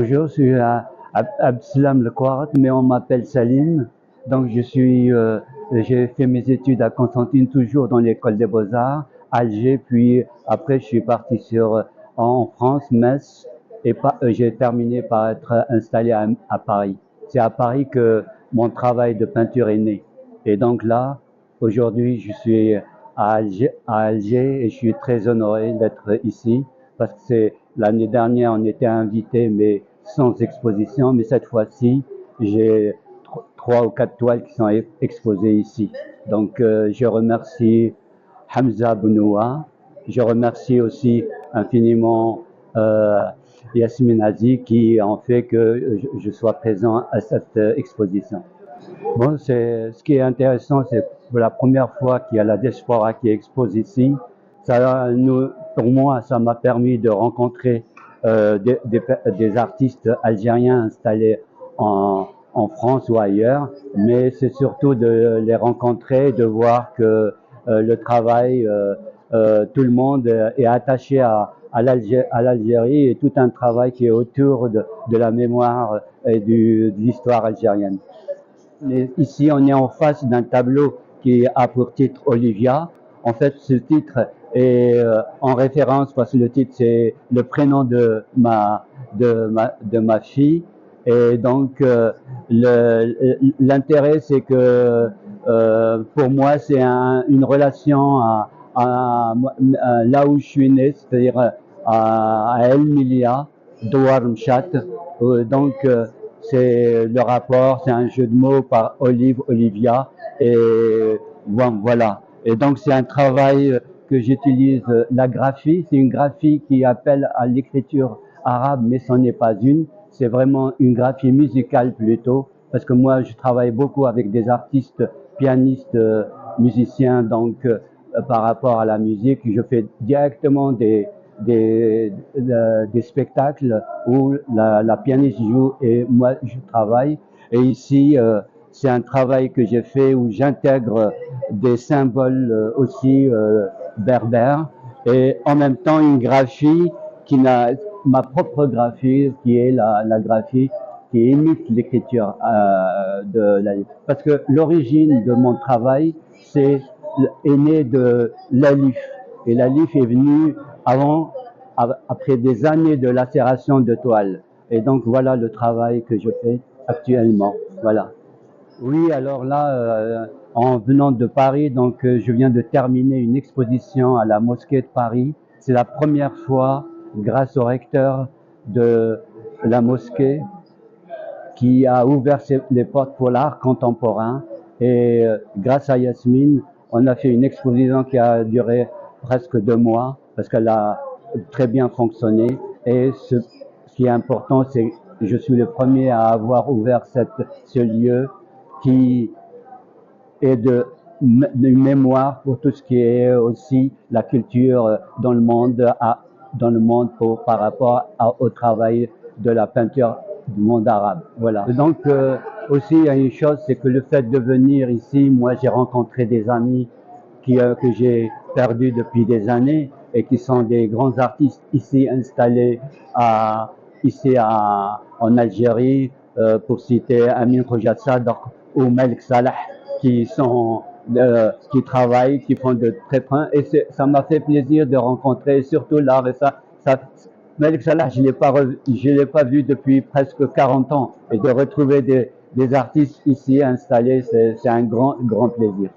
Bonjour, je suis Abdeslam Le Kouarat, mais on m'appelle Salim. Donc j'ai fait mes études à Constantine, toujours dans l'école des Beaux-Arts, Alger, puis après je suis parti en France, Metz, et j'ai terminé par être installé à Paris. C'est à Paris que mon travail de peinture est né. Et donc là, aujourd'hui, je suis à Alger et je suis très honoré d'être ici parce que l'année dernière, on était invité, mais sans exposition. Mais cette fois-ci, j'ai 3 ou 4 toiles qui sont exposées ici. Donc, je remercie Hamza Benoua. Je remercie aussi infiniment Yasmine Azi qui ont fait que je sois présent à cette exposition. Bon, ce qui est intéressant, c'est pour la première fois qu'il y a la diaspora qui expose ici. Pour moi, ça m'a permis de rencontrer des artistes algériens installés en France ou ailleurs, mais c'est surtout de les rencontrer, de voir que le travail, tout le monde est attaché à l'Algérie et tout un travail qui est autour de la mémoire et de l'histoire algérienne. Mais ici, on est en face d'un tableau qui a pour titre Olivia. En fait, ce titre est en référence parce que le titre c'est le prénom de ma fille. Et donc, l'intérêt, c'est que pour moi, c'est une relation à là où je suis né, c'est-à-dire à El Milia, Douar Mchat. Donc, c'est le rapport, c'est un jeu de mots par Olive, Olivia, et bon, voilà. Et donc c'est un travail que j'utilise, la graphie, c'est une graphie qui appelle à l'écriture arabe, mais ce n'est pas une, c'est vraiment une graphie musicale plutôt, parce que moi je travaille beaucoup avec des artistes, pianistes, musiciens, donc par rapport à la musique, je fais directement des spectacles où la pianiste joue et moi je travaille. Et ici, c'est un travail que j'ai fait où j'intègre des symboles aussi berbères et en même temps une graphie ma propre graphie qui est la graphie qui imite l'écriture de la livre. Parce que l'origine de mon travail est née de l'alif. Et l'alif est venu après des années de lacération de toile. Et donc voilà le travail que je fais actuellement. Voilà. Oui, alors là, en venant de Paris, donc je viens de terminer une exposition à la mosquée de Paris. C'est la première fois, grâce au recteur de la mosquée, qui a ouvert les portes pour l'art contemporain. Et grâce à Yasmine, on a fait une exposition qui a duré presque 2 mois parce qu'elle a très bien fonctionné. Et ce qui est important, c'est que je suis le premier à avoir ouvert ce lieu qui est une mémoire pour tout ce qui est aussi la culture dans le monde, par rapport au travail de la peinture du monde arabe. Voilà. Donc aussi il y a une chose, c'est que le fait de venir ici, moi j'ai rencontré des amis que j'ai perdus depuis des années et qui sont des grands artistes ici installés en Algérie, pour citer Amin Khojat Sadr ou Malik Salah, qui travaillent, qui font de très près. Et ça m'a fait plaisir de rencontrer surtout l'art. Et Malik Salah, je l'ai pas vu depuis presque 40 ans. Et de retrouver des artistes ici installés, c'est un grand plaisir.